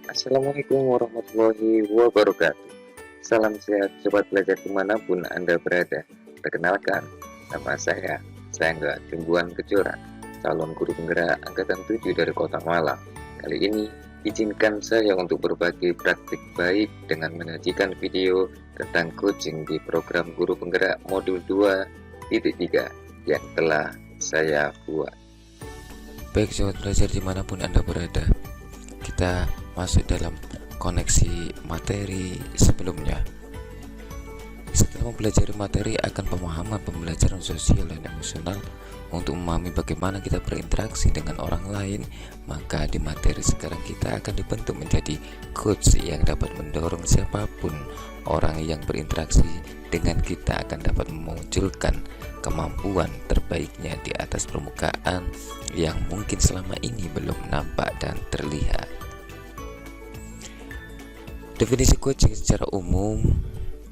Assalamualaikum warahmatullahi wabarakatuh. Salam sehat sobat belajar dimanapun Anda berada. Perkenalkan, nama saya Angga Jumbuan Kejora, calon guru penggerak angkatan 7 dari Kota Malang. Kali ini izinkan saya untuk berbagi praktik baik dengan menyajikan video tentang coaching di program guru penggerak modul 2.3 yang telah saya buat. Baik sobat belajar dimanapun Anda berada, kita masuk dalam koneksi materi sebelumnya. Setelah mempelajari materi akan pemahaman pembelajaran sosial dan emosional untuk memahami bagaimana kita berinteraksi dengan orang lain, maka di materi sekarang kita akan dibentuk menjadi coach yang dapat mendorong siapapun orang yang berinteraksi dengan kita akan dapat memunculkan kemampuan terbaiknya di atas permukaan yang mungkin selama ini belum nampak dan terlihat. Definisi coaching secara umum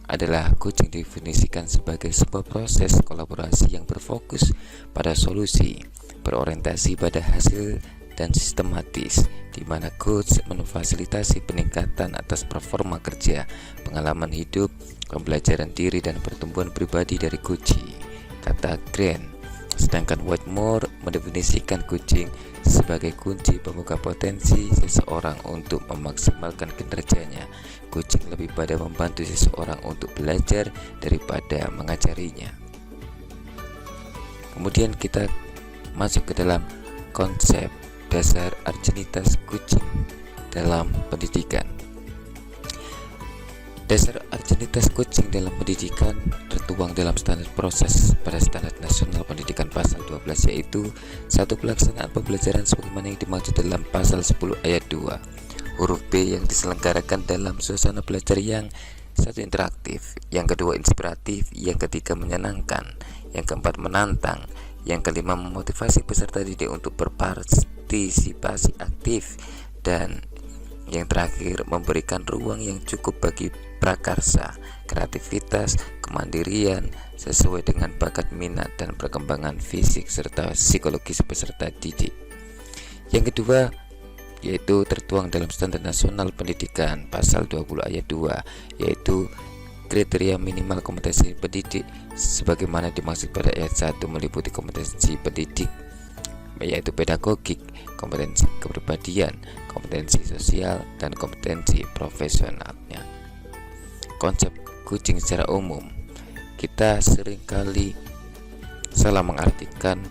adalah coaching didefinisikan sebagai sebuah proses kolaborasi yang berfokus pada solusi, berorientasi pada hasil dan sistematis, di mana coach memfasilitasi peningkatan atas performa kerja, pengalaman hidup, pembelajaran diri dan pertumbuhan pribadi dari coachee, kata Grant. Sedangkan Whitmore mendefinisikan coaching sebagai kunci pembuka potensi seseorang untuk memaksimalkan kinerjanya. Coaching lebih pada membantu seseorang untuk belajar daripada mengajarinya. Kemudian kita masuk ke dalam konsep dasar arginitas coaching dalam pendidikan. Dasar arginitas coaching dalam pendidikan tertuang dalam standar proses pada Standar Nasional Pendidikan Pasal 12, yaitu satu, pelaksanaan pembelajaran sebagaimana yang dimaksud dalam Pasal 10 ayat 2 huruf B yang diselenggarakan dalam suasana belajar yang satu, interaktif, yang kedua inspiratif, yang ketiga menyenangkan, yang keempat menantang, yang kelima memotivasi peserta didik untuk berpartisipasi aktif, dan yang terakhir memberikan ruang yang cukup bagi prakarsa, kreativitas, kemandirian sesuai dengan bakat, minat, dan perkembangan fisik serta psikologis peserta didik. Yang kedua yaitu tertuang dalam Standar Nasional Pendidikan Pasal 20 ayat 2, yaitu kriteria minimal kompetensi pendidik sebagaimana dimaksud pada ayat 1, meliputi kompetensi pendidik yaitu pedagogik, kompetensi kepribadian, kompetensi sosial, dan kompetensi profesionalnya. Konsep coaching secara umum, kita seringkali salah mengartikan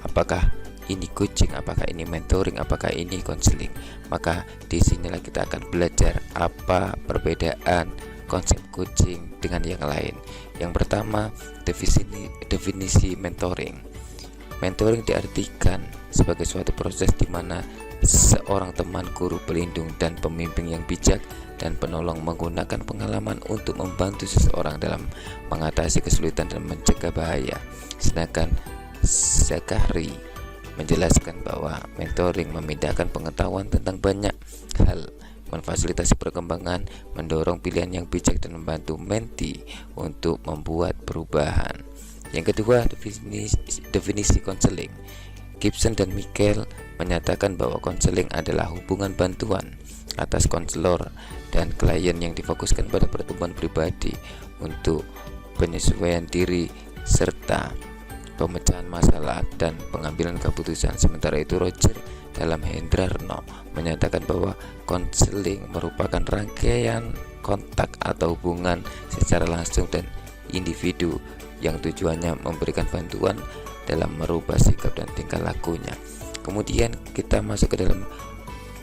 apakah ini coaching, apakah ini mentoring, apakah ini konseling. Maka disinilah kita akan belajar apa perbedaan konsep coaching dengan yang lain. Yang pertama, definisi mentoring. Mentoring diartikan sebagai suatu proses di mana seorang teman, guru, pelindung, dan pembimbing yang bijak dan penolong menggunakan pengalaman untuk membantu seseorang dalam mengatasi kesulitan dan mencegah bahaya. Sedangkan Zachary menjelaskan bahwa mentoring memindahkan pengetahuan tentang banyak hal, memfasilitasi perkembangan, mendorong pilihan yang bijak, dan membantu mentee untuk membuat perubahan. Yang kedua, definisi konseling. Gibson dan Michael menyatakan bahwa konseling adalah hubungan bantuan atas konselor dan klien yang difokuskan pada pertumbuhan pribadi untuk penyesuaian diri serta pemecahan masalah dan pengambilan keputusan. Sementara itu Roger dalam Hendrarno menyatakan bahwa konseling merupakan rangkaian kontak atau hubungan secara langsung dan individu yang tujuannya memberikan bantuan dalam merubah sikap dan tingkah lakunya. Kemudian kita masuk ke dalam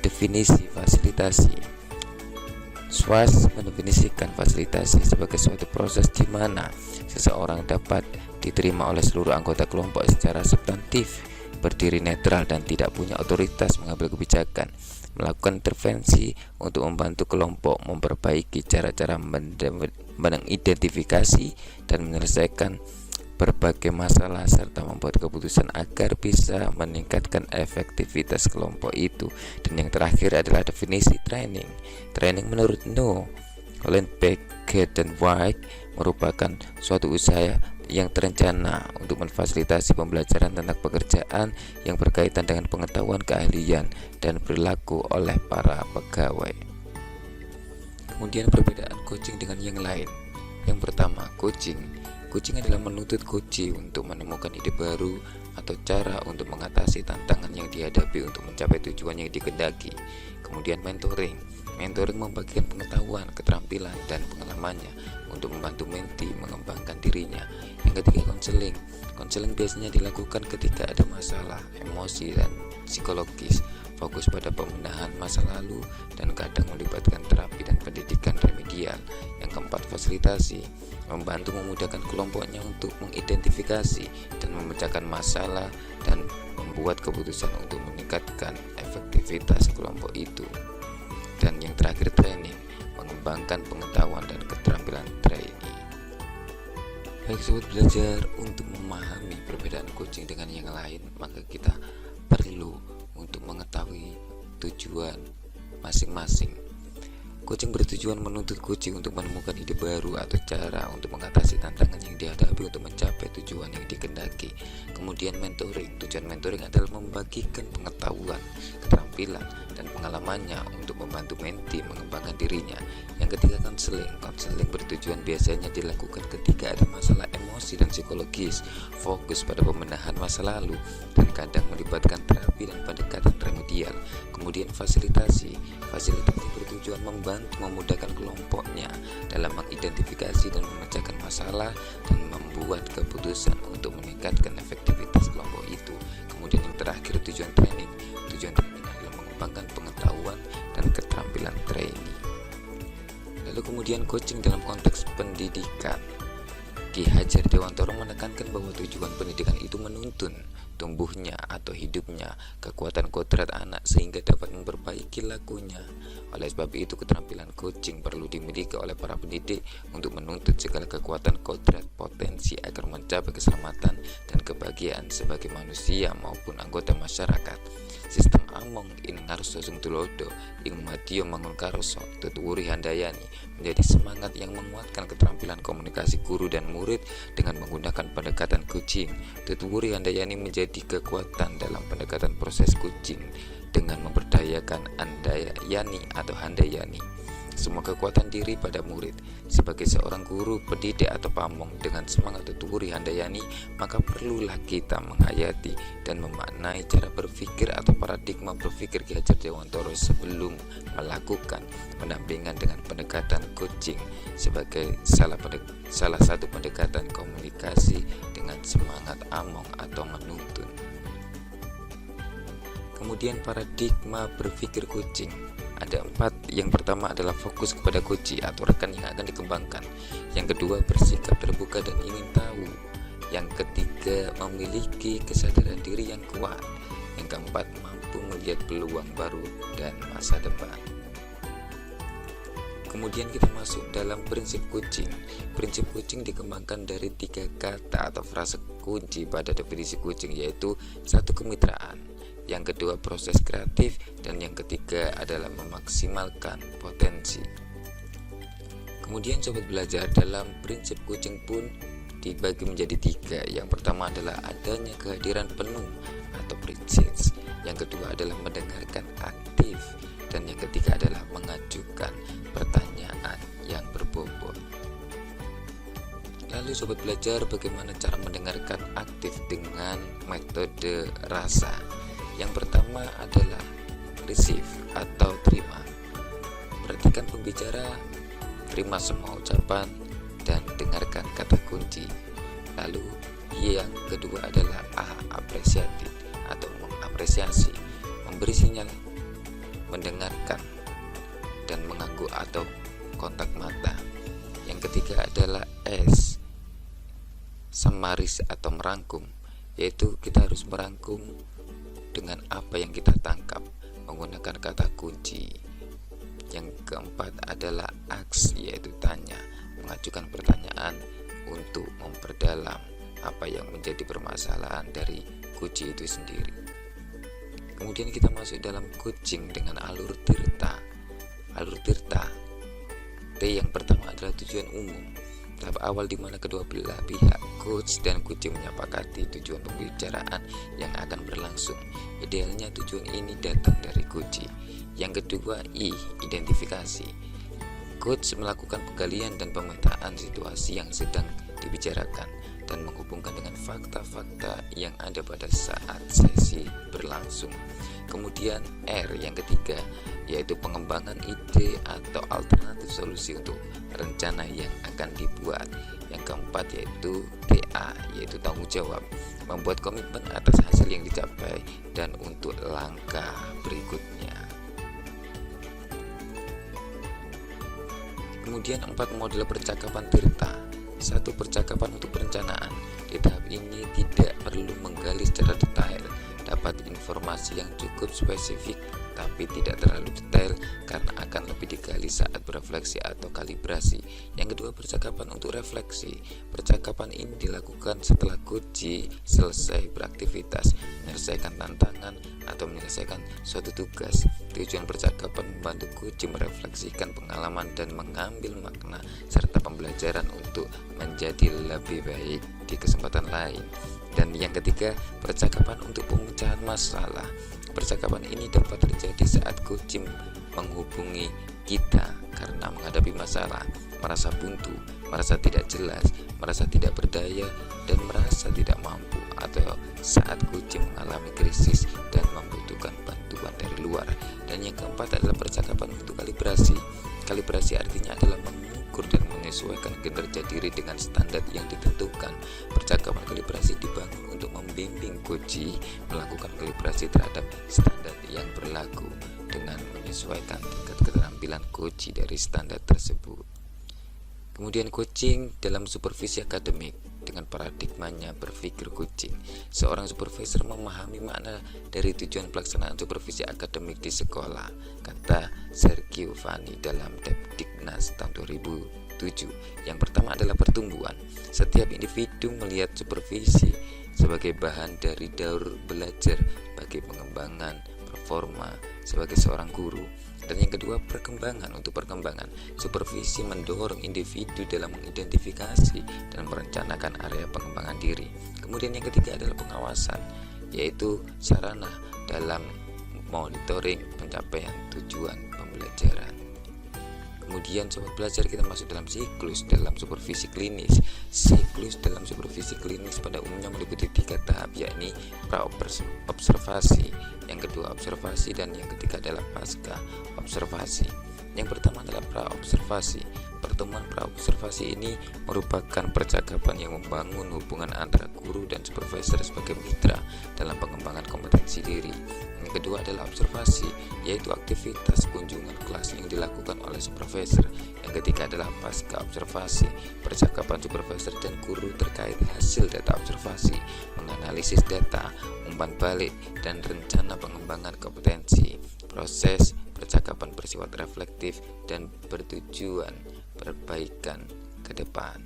definisi fasilitasi. Schwartz mendefinisikan fasilitasi sebagai suatu proses di mana seseorang dapat diterima oleh seluruh anggota kelompok secara substantif, berdiri netral dan tidak punya otoritas mengambil kebijakan, melakukan intervensi untuk membantu kelompok memperbaiki cara-cara mengidentifikasi dan menyelesaikan berbagai masalah serta membuat keputusan agar bisa meningkatkan efektivitas kelompok itu. Dan yang terakhir adalah definisi training. Training menurut No, Colin Beckett, dan White merupakan suatu usaha yang terencana untuk memfasilitasi pembelajaran tentang pekerjaan yang berkaitan dengan pengetahuan, keahlian, dan perilaku oleh para pegawai. Kemudian perbedaan coaching dengan yang lain. Yang pertama, coaching. Coaching adalah menuntut coach untuk menemukan ide baru atau cara untuk mengatasi tantangan yang dihadapi untuk mencapai tujuan yang dikehendaki. Kemudian mentoring. Mentoring membagikan pengetahuan, keterampilan, dan pengalamannya untuk membantu mentee mengembangkan dirinya. Yang ketiga, konseling. Konseling biasanya dilakukan ketika ada masalah, emosi, dan psikologis, fokus pada pembenahan masa lalu, dan kadang melibatkan terapi dan pendidikan remedial. Yang keempat, fasilitasi. Membantu memudahkan kelompoknya untuk mengidentifikasi dan memecahkan masalah dan membuat keputusan untuk meningkatkan efektivitas kelompok itu. Dan yang terakhir, training. Mengembangkan pengetahuan dan keterampilan trainee. Baik sobat belajar, untuk memahami perbedaan coaching dengan yang lain, maka kita perlu untuk mengetahui tujuan masing-masing. Coaching bertujuan menuntut coach untuk menemukan ide baru atau cara untuk mengatasi tantangan yang dihadapi untuk mencapai tujuan yang dikehendaki. Kemudian mentoring. Tujuan mentoring adalah membagikan pengetahuan, keterampilan, dan pengalamannya untuk membantu mentee mengembangkan dirinya. Yang ketiga, konseling. Konseling bertujuan biasanya dilakukan ketika ada masalah emosi dan psikologis, fokus pada pembenahan masa lalu, dan kadang melibatkan terapi dan pendekatan remedial. Kemudian fasilitasi. Fasilitasi bertujuan membantu memudahkan kelompoknya dalam mengidentifikasi dan memecahkan masalah dan membuat keputusan untuk meningkatkan efektivitas kelompok itu. Kemudian yang terakhir, tujuan training. Tujuan training adalah mengembangkan pengetahuan dan keterampilan trainee. Lalu kemudian coaching dalam konteks pendidikan. Ki Hajar Dewantoro menekankan bahwa tujuan pendidikan itu menuntun tumbuhnya atau hidupnya kekuatan kodrat anak sehingga dapat memperbaiki lakunya. Oleh sebab itu, keterampilan coaching perlu dimiliki oleh para pendidik untuk menuntut segala kekuatan kodrat potensi agar mencapai keselamatan dan kebahagiaan sebagai manusia maupun anggota masyarakat. Sistem among ing ngarsa sing tulodo ing madya mangun karsa tutuwuri handayani menjadi semangat yang menguatkan keterampilan komunikasi guru dan murid dengan menggunakan pendekatan coaching. Tutuwuri handayani menjadi kekuatan dalam pendekatan proses coaching dengan memberdayakan andayani atau handayani semua kekuatan diri pada murid. Sebagai seorang guru, pendidik atau pamong dengan semangat tutuwuri handayani, maka perlulah kita menghayati dan memaknai cara berpikir atau paradigma berpikir Ki Hajar Dewantoro sebelum melakukan pendampingan dengan pendekatan coaching sebagai salah satu pendekatan komunikasi dengan semangat among atau menuntun. Kemudian paradigma berpikir coaching ada 4. Yang pertama adalah fokus kepada coach atau rekan yang akan dikembangkan. Yang kedua, bersikap terbuka dan ingin tahu. Yang ketiga, memiliki kesadaran diri yang kuat. Yang keempat, mampu melihat peluang baru dan masa depan. Kemudian kita masuk dalam prinsip coaching. Prinsip coaching dikembangkan dari 3 kata atau frase kunci pada definisi coaching, yaitu 1. Kemitraan, yang kedua proses kreatif, dan yang ketiga adalah memaksimalkan potensi. Kemudian sobat belajar, dalam prinsip coaching pun dibagi menjadi 3. Yang pertama adalah adanya kehadiran penuh atau presence. Yang kedua adalah mendengarkan aktif, dan yang ketiga adalah mengajukan pertanyaan yang berbobot. Lalu sobat belajar, bagaimana cara mendengarkan aktif dengan metode rasa? Yang pertama adalah receive atau terima. Perhatikan pembicara, terima semua ucapan, dan dengarkan kata kunci. Lalu yang kedua adalah apresiatif atau mengapresiasi, memberi sinyal, mendengarkan, dan mengangguk atau kontak mata. Yang ketiga adalah S, summaris atau merangkum, yaitu kita harus merangkum dengan apa yang kita tangkap menggunakan kata kunci. Yang keempat adalah ask, yaitu tanya, mengajukan pertanyaan untuk memperdalam apa yang menjadi permasalahan dari kunci itu sendiri. Kemudian kita masuk dalam coaching dengan alur tirta. Alur tirta T yang pertama adalah tujuan umum. Tahap awal di mana kedua belah pihak, coach dan coach menyepakati tujuan pembicaraan yang akan berlangsung. Idealnya tujuan ini datang dari coach. Yang kedua, identifikasi. Coach melakukan penggalian dan pemetaan situasi yang sedang dibicarakan dan menghubungkan dengan fakta-fakta yang ada pada saat sesi berlangsung. Kemudian R yang ketiga yaitu pengembangan ide atau alternatif solusi untuk rencana yang akan dibuat. Yang keempat yaitu TA yaitu tanggung jawab, membuat komitmen atas hasil yang dicapai dan untuk langkah berikutnya. Kemudian 4 model percakapan Tirta. 1. Percakapan untuk perencanaan. Di tahap ini tidak perlu menggali secara detail, dapat informasi yang cukup spesifik tapi tidak terlalu detail karena akan lebih digali saat berefleksi atau kalibrasi. Yang kedua, percakapan untuk refleksi. Percakapan ini dilakukan setelah coach selesai beraktivitas, menyelesaikan tantangan atau menyelesaikan suatu tugas. Tujuan percakapan membantu coach merefleksikan pengalaman dan mengambil makna serta pembelajaran untuk menjadi lebih baik di kesempatan lain. Dan yang ketiga, percakapan untuk pemecahan masalah. Percakapan ini dapat terjadi saat coach menghubungi kita karena menghadapi masalah, merasa buntu, merasa tidak jelas, merasa tidak berdaya, dan merasa tidak mampu, atau saat coach mengalami krisis dan membutuhkan bantuan dari luar. Dan yang keempat adalah percakapan untuk kalibrasi. Kalibrasi artinya adalah mengukur dan menyesuaikan kinerja diri dengan standar yang ditentukan. Percakapan kalibrasi dibangun untuk membimbing coach melakukan kalibrasi terhadap standar yang berlaku dengan menyesuaikan tingkat keterampilan coach dari standar tersebut. Kemudian coaching dalam supervisi akademik. Dengan paradigmanya berpikir coaching, seorang supervisor memahami makna dari tujuan pelaksanaan supervisi akademik di sekolah, kata Sergio Vanni dalam Depdiknas tahun 2007. Yang pertama adalah pertumbuhan. Setiap individu melihat supervisi sebagai bahan dari daur belajar bagi pengembangan performa sebagai seorang guru. Dan yang kedua, perkembangan. Untuk perkembangan, supervisi mendorong individu dalam mengidentifikasi dan merencanakan area pengembangan diri. Kemudian yang ketiga adalah pengawasan, yaitu sarana dalam monitoring pencapaian tujuan pembelajaran. Kemudian sobat belajar, kita masuk dalam siklus dalam supervisi klinis. Siklus dalam supervisi klinis pada umumnya meliputi 3 tahap, yakni pra-observasi, yang kedua observasi, dan yang ketiga adalah pasca observasi. Yang pertama adalah pra-observasi. Pertemuan pra-observasi ini merupakan percakapan yang membangun hubungan antara guru dan supervisor sebagai mitra dalam pengembangan kompetensi diri. Yang kedua adalah observasi, yaitu aktivitas kunjungan kelas yang dilakukan oleh supervisor. Yang ketiga adalah pasca observasi, percakapan supervisor dan guru terkait hasil data observasi, menganalisis data, umpan balik, dan rencana pengembangan kompetensi. Proses percakapan bersifat reflektif dan bertujuan perbaikan ke depan.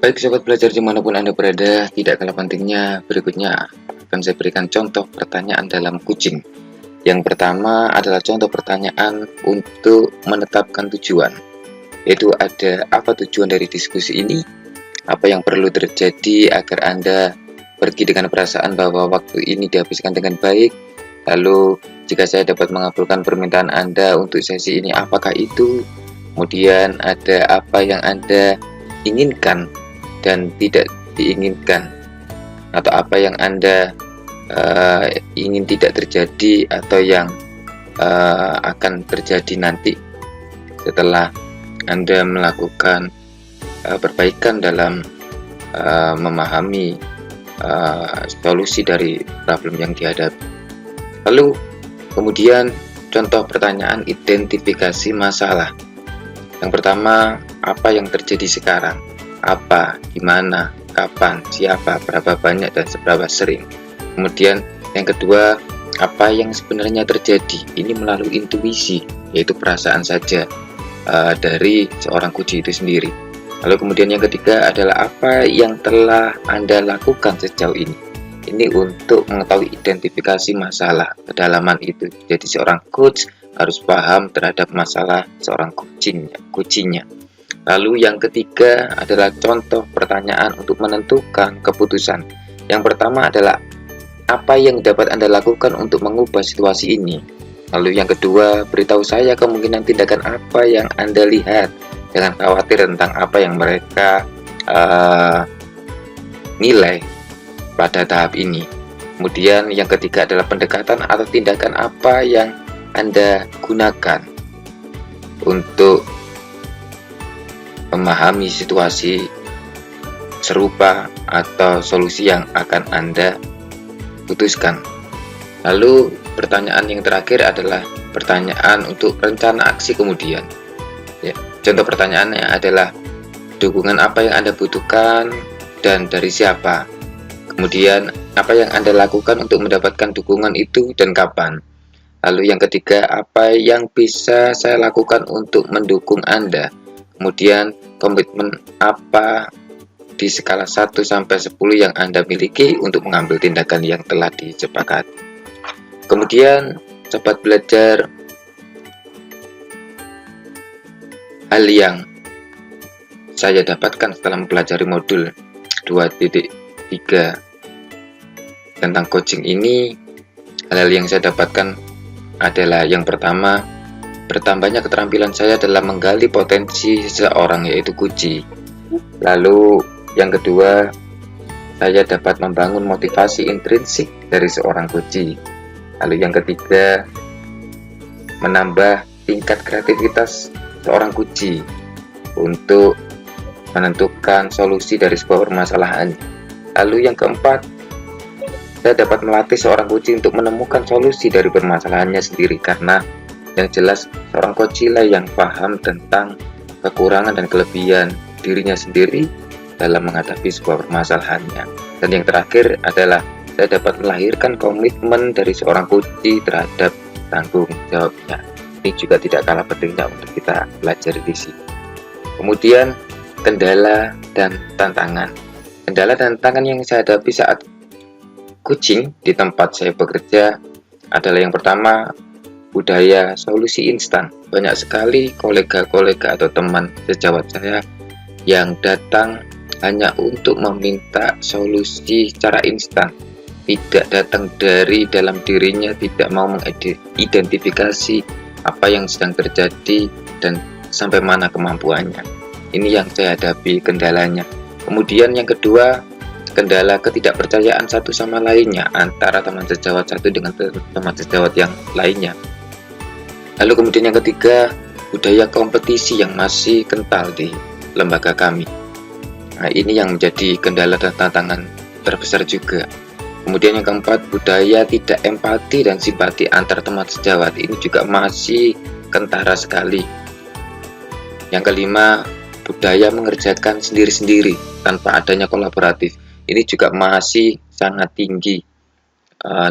Baik sobat belajar dimanapun Anda berada, tidak kalah pentingnya berikutnya akan saya berikan contoh pertanyaan dalam coaching. Yang pertama adalah contoh pertanyaan untuk menetapkan tujuan, yaitu ada apa tujuan dari diskusi ini, apa yang perlu terjadi agar Anda pergi dengan perasaan bahwa waktu ini dihabiskan dengan baik. Lalu jika saya dapat mengabulkan permintaan Anda untuk sesi ini, apakah itu? Kemudian ada apa yang Anda inginkan dan tidak diinginkan, atau apa yang Anda ingin tidak terjadi atau yang akan terjadi nanti setelah Anda melakukan perbaikan dalam memahami solusi dari problem yang dihadapi. Lalu kemudian contoh pertanyaan identifikasi masalah. Yang pertama, apa yang terjadi sekarang? Apa, gimana, kapan, siapa, berapa banyak, dan seberapa sering. Kemudian yang kedua, apa yang sebenarnya terjadi? Ini melalui intuisi, yaitu perasaan saja dari seorang coach itu sendiri. Lalu kemudian yang ketiga adalah apa yang telah Anda lakukan sejauh ini. Ini untuk mengetahui identifikasi masalah kedalaman itu. Jadi seorang coach harus paham terhadap masalah seorang coachingnya. Lalu yang ketiga adalah contoh pertanyaan untuk menentukan keputusan. Yang pertama adalah apa yang dapat Anda lakukan untuk mengubah situasi ini. Lalu yang kedua, beritahu saya kemungkinan tindakan apa yang Anda lihat. Jangan khawatir tentang apa yang mereka nilai pada tahap ini. Kemudian yang ketiga adalah pendekatan atau tindakan apa yang Anda gunakan untuk memahami situasi serupa atau solusi yang akan Anda putuskan. Lalu pertanyaan yang terakhir adalah pertanyaan untuk rencana aksi kemudian. Ya, contoh pertanyaannya adalah dukungan apa yang Anda butuhkan dan dari siapa. Kemudian apa yang Anda lakukan untuk mendapatkan dukungan itu dan kapan. Lalu yang ketiga, apa yang bisa saya lakukan untuk mendukung Anda. Kemudian komitmen apa di skala 1 sampai 10 yang Anda miliki untuk mengambil tindakan yang telah disepakati. Kemudian sobat belajar, hal yang saya dapatkan setelah mempelajari modul 2.3 tentang coaching ini, hal yang saya dapatkan adalah yang pertama, bertambahnya keterampilan saya dalam menggali potensi seseorang, yaitu kunci. Lalu yang kedua, saya dapat membangun motivasi intrinsik dari seorang kunci. Lalu yang ketiga, menambah tingkat kreativitas seorang kunci untuk menentukan solusi dari sebuah permasalahan. Lalu yang keempat, saya dapat melatih seorang kunci untuk menemukan solusi dari permasalahannya sendiri, karena yang jelas seorang kunci lah yang paham tentang kekurangan dan kelebihan dirinya sendiri dalam menghadapi sebuah permasalahannya. Dan yang terakhir adalah saya dapat melahirkan komitmen dari seorang kunci terhadap tanggung jawabnya. Ini juga tidak kalah pentingnya untuk kita pelajari di sini. Kemudian kendala dan tantangan. Kendala dan tantangan yang saya hadapi saat coaching di tempat saya bekerja adalah yang pertama, budaya solusi instan. Banyak sekali kolega-kolega atau teman sejawat saya yang datang hanya untuk meminta solusi secara instan, tidak datang dari dalam dirinya, tidak mau mengidentifikasi apa yang sedang terjadi dan sampai mana kemampuannya. Ini yang saya hadapi kendalanya. Kemudian yang kedua, kendala ketidakpercayaan satu sama lainnya antara teman sejawat satu dengan teman sejawat yang lainnya. Lalu kemudian yang ketiga, budaya kompetisi yang masih kental di lembaga kami. Nah, ini yang menjadi kendala dan tantangan terbesar juga. Kemudian yang keempat, budaya tidak empati dan simpati antar teman sejawat. Ini juga masih kentara sekali. Yang kelima, budaya mengerjakan sendiri-sendiri tanpa adanya kolaboratif. Ini juga masih sangat tinggi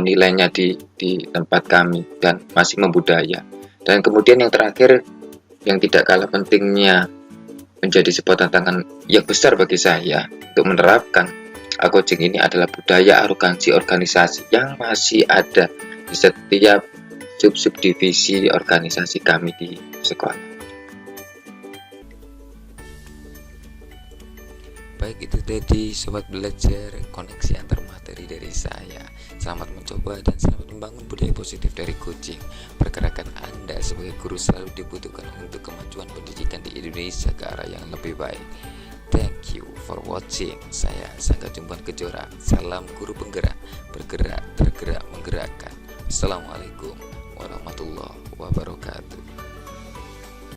nilainya di tempat kami dan masih membudaya. Dan kemudian yang terakhir, yang tidak kalah pentingnya menjadi sebuah tantangan yang besar bagi saya untuk menerapkan coaching ini adalah budaya arogansi organisasi yang masih ada di setiap subdivisi organisasi kami di sekolah. Baik, itu tadi sobat belajar koneksi antar materi dari saya. Selamat mencoba dan selamat membangun budaya positif dari coaching. Pergerakan Anda sebagai guru selalu dibutuhkan untuk kemajuan pendidikan di Indonesia ke arah yang lebih baik. Thank you for watching. Saya Sangga Jumban Kejora. Salam guru penggerak, bergerak, tergerak, menggerakkan. Assalamualaikum warahmatullahi wabarakatuh.